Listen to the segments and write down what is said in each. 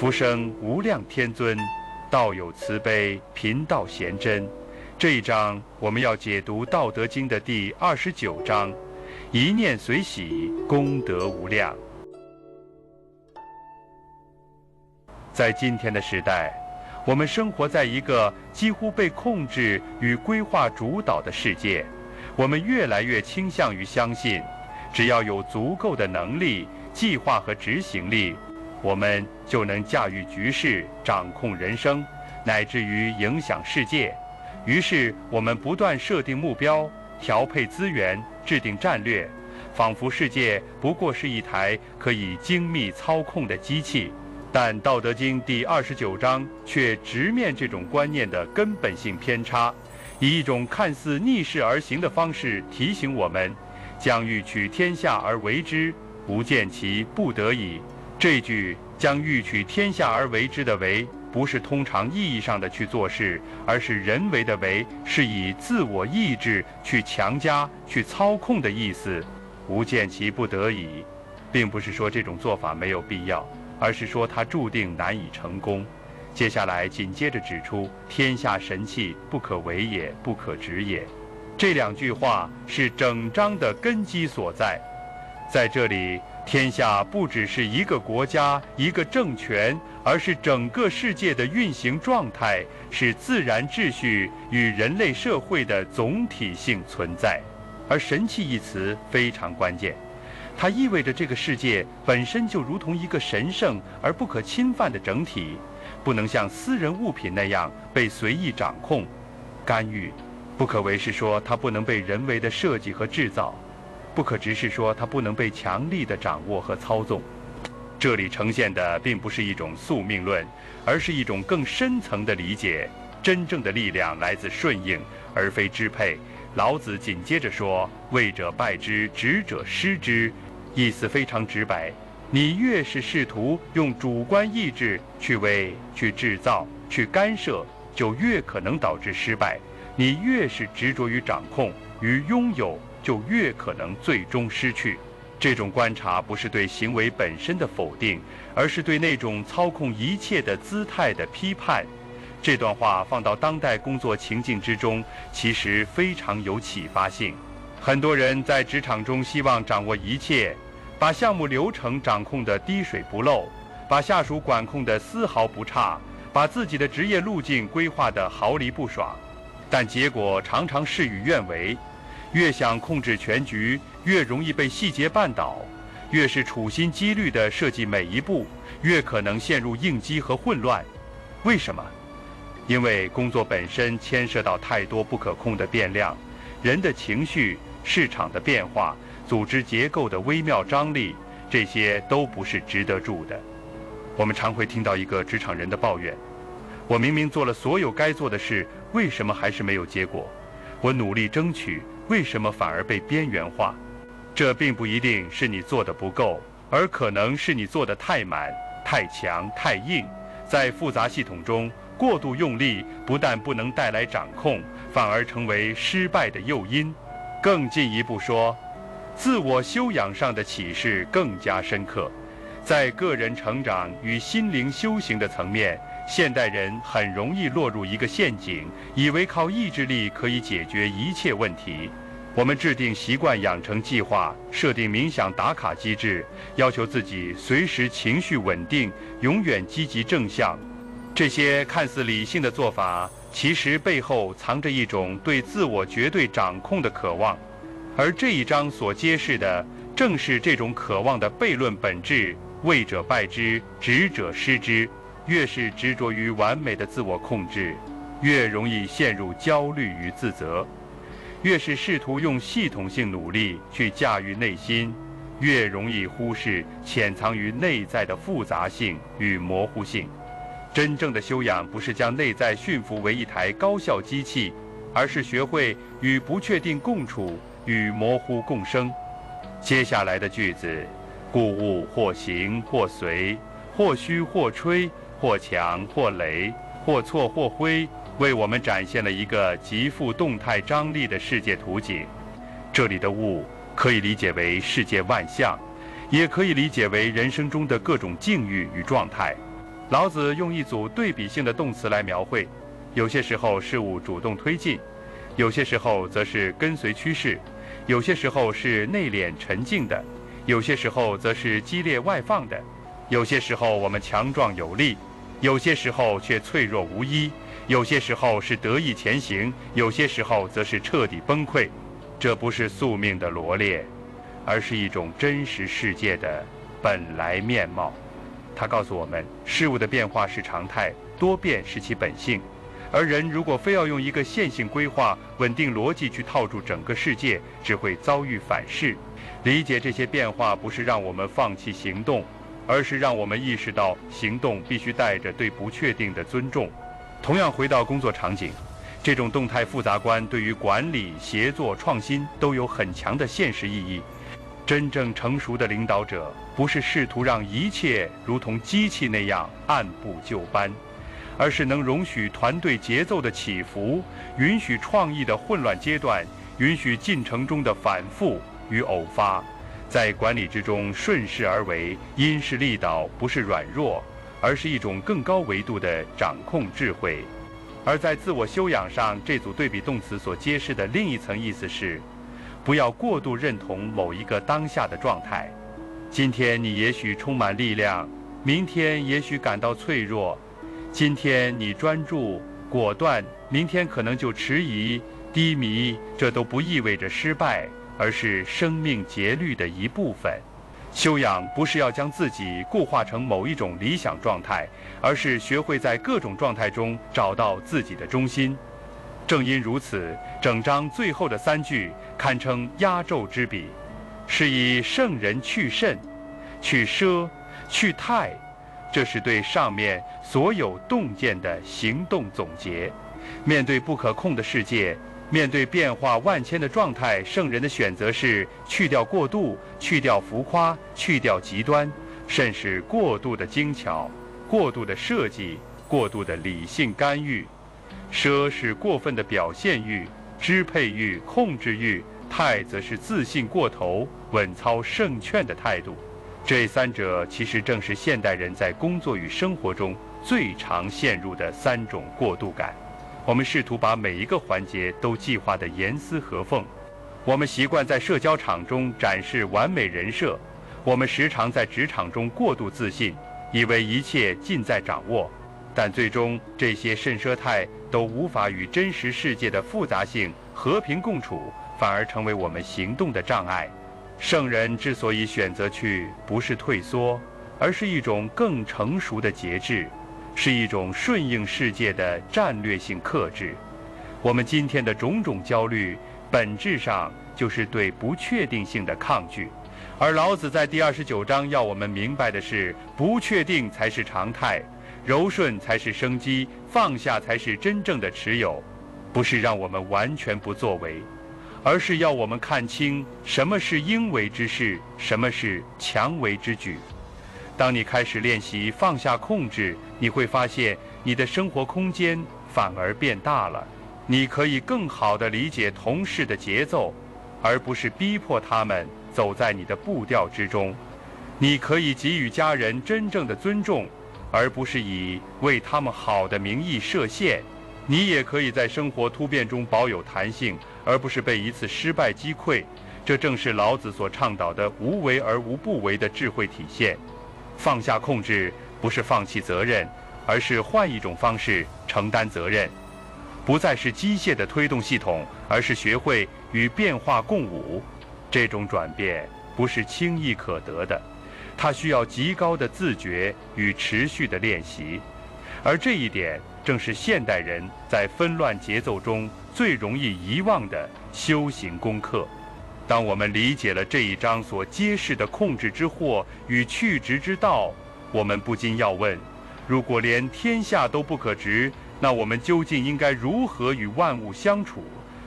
福生无量天尊，道有慈悲，贫道贤真。这一章我们要解读《道德经》的第29章，一念随喜，功德无量。在今天的时代，我们生活在一个几乎被控制与规划主导的世界，我们越来越倾向于相信，只要有足够的能力、计划和执行力，我们就能驾驭局势、掌控人生，乃至于影响世界。于是我们不断设定目标，调配资源，制定战略，仿佛世界不过是一台可以精密操控的机器。但《道德经》第29章却直面这种观念的根本性偏差，以一种看似逆势而行的方式提醒我们：将欲取天下而为之，不见其不得已。这句将欲取天下而为之的为，不是通常意义上的去做事，而是人为的为，是以自我意志去强加、去操控的意思。无见其不得已，并不是说这种做法没有必要，而是说它注定难以成功。接下来紧接着指出：天下神器，不可为也，不可执也。这两句话是整章的根基所在。在这里，天下不只是一个国家、一个政权，而是整个世界的运行状态，是自然秩序与人类社会的总体性存在。而神器一词非常关键，它意味着这个世界本身就如同一个神圣而不可侵犯的整体，不能像私人物品那样被随意掌控、干预。不可为是说它不能被人为的设计和制造，不可直是说它不能被强力的掌握和操纵。这里呈现的并不是一种宿命论，而是一种更深层的理解。真正的力量来自顺应，而非支配。老子紧接着说：“为者败之，执者失之。”意思非常直白，你越是试图用主观意志去为、去制造、去干涉，就越可能导致失败。你越是执着于掌控、于拥有，就越可能最终失去。这种观察不是对行为本身的否定，而是对那种操控一切的姿态的批判。这段话放到当代工作情境之中，其实非常有启发性。很多人在职场中希望掌握一切，把项目流程掌控得滴水不漏，把下属管控得丝毫不差，把自己的职业路径规划得毫厘不爽。但结果常常事与愿违，越想控制全局，越容易被细节绊倒；越是处心积虑地设计每一步，越可能陷入应激和混乱。为什么？因为工作本身牵涉到太多不可控的变量，人的情绪、市场的变化、组织结构的微妙张力，这些都不是值得住的。我们常会听到一个职场人的抱怨：我明明做了所有该做的事，为什么还是没有结果？我努力争取，为什么反而被边缘化？这并不一定是你做的不够，而可能是你做的太满、太强、太硬。在复杂系统中，过度用力不但不能带来掌控，反而成为失败的诱因。更进一步说，自我修养上的启示更加深刻。在个人成长与心灵修行的层面，现代人很容易落入一个陷阱，以为靠意志力可以解决一切问题。我们制定习惯养成计划，设定冥想打卡机制，要求自己随时情绪稳定，永远积极正向。这些看似理性的做法，其实背后藏着一种对自我绝对掌控的渴望。而这一章所揭示的，正是这种渴望的悖论本质：为者败之，执者失之。越是执着于完美的自我控制，越容易陷入焦虑与自责；越是试图用系统性努力去驾驭内心，越容易忽视潜藏于内在的复杂性与模糊性。真正的修养不是将内在驯服为一台高效机器，而是学会与不确定共处，与模糊共生。接下来的句子：故物或行或随，或虚或吹，或强或羸，或错或灰，为我们展现了一个极富动态张力的世界图景。这里的物可以理解为世界万象，也可以理解为人生中的各种境遇与状态。老子用一组对比性的动词来描绘，有些时候事物主动推进，有些时候则是跟随趋势，有些时候是内敛沉静的，有些时候则是激烈外放的，有些时候我们强壮有力，有些时候却脆弱无依，有些时候是得意前行，有些时候则是彻底崩溃。这不是宿命的罗列，而是一种真实世界的本来面貌。它告诉我们，事物的变化是常态，多变是其本性。而人如果非要用一个线性规划、稳定逻辑去套住整个世界，只会遭遇反噬。理解这些变化，不是让我们放弃行动，而是让我们意识到，行动必须带着对不确定的尊重。同样回到工作场景，这种动态复杂观对于管理、协作、创新都有很强的现实意义。真正成熟的领导者，不是试图让一切如同机器那样按部就班，而是能容许团队节奏的起伏，允许创意的混乱阶段，允许进程中的反复与偶发。在管理之中顺势而为，因势利导，不是软弱，而是一种更高维度的掌控智慧。而在自我修养上，这组对比动词所揭示的另一层意思是，不要过度认同某一个当下的状态。今天你也许充满力量，明天也许感到脆弱。今天你专注果断，明天可能就迟疑低迷。这都不意味着失败，而是生命节律的一部分。修养不是要将自己固化成某一种理想状态，而是学会在各种状态中找到自己的中心。正因如此，整章最后的3句堪称压轴之笔，是以圣人去慎、去奢、去泰，这是对上面所有洞见的行动总结。面对不可控的世界，面对变化万千的状态，圣人的选择是去掉过度，去掉浮夸，去掉极端，甚是过度的精巧、过度的设计、过度的理性干预。奢是过分的表现欲、支配欲、控制欲，泰则是自信过头、稳操胜券的态度。这3者其实正是现代人在工作与生活中最常陷入的3种过度感。我们试图把每一个环节都计划得严丝合缝，我们习惯在社交场中展示完美人设，我们时常在职场中过度自信，以为一切尽在掌握，但最终这些慎奢泰都无法与真实世界的复杂性和平共处，反而成为我们行动的障碍。圣人之所以选择去，不是退缩，而是一种更成熟的节制，是一种顺应世界的战略性克制。我们今天的种种焦虑，本质上就是对不确定性的抗拒。而老子在第29章要我们明白的是，不确定才是常态，柔顺才是生机，放下才是真正的持有。不是让我们完全不作为，而是要我们看清什么是应为之事，什么是强为之举。当你开始练习放下控制，你会发现你的生活空间反而变大了。你可以更好地理解同事的节奏，而不是逼迫他们走在你的步调之中。你可以给予家人真正的尊重，而不是以为他们好的名义设限。你也可以在生活突变中保有弹性，而不是被一次失败击溃。这正是老子所倡导的无为而无不为的智慧体现。放下控制不是放弃责任，而是换一种方式承担责任。不再是机械的推动系统，而是学会与变化共舞。这种转变不是轻易可得的，它需要极高的自觉与持续的练习。而这一点正是现代人在纷乱节奏中最容易遗忘的修行功课。当我们理解了这一章所揭示的控制之祸与去执之道，我们不禁要问：如果连天下都不可执，那我们究竟应该如何与万物相处？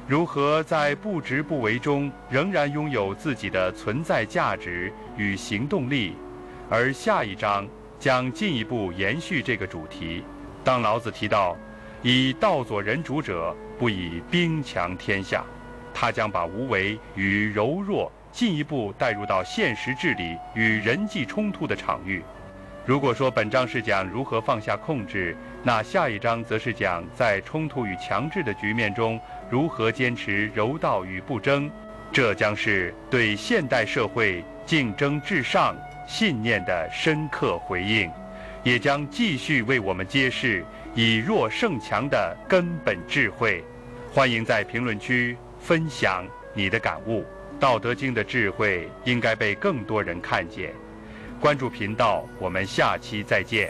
如何在不执不为中仍然拥有自己的存在价值与行动力？而下一章将进一步延续这个主题。当老子提到以道佐人主者，不以兵强天下，他将把无为与柔弱进一步带入到现实治理与人际冲突的场域。如果说本章是讲如何放下控制，那下一章则是讲在冲突与强制的局面中如何坚持柔道与不争。这将是对现代社会竞争至上信念的深刻回应，也将继续为我们揭示以弱胜强的根本智慧。欢迎在评论区分享你的感悟。道德经的智慧应该被更多人看见。关注频道，我们下期再见。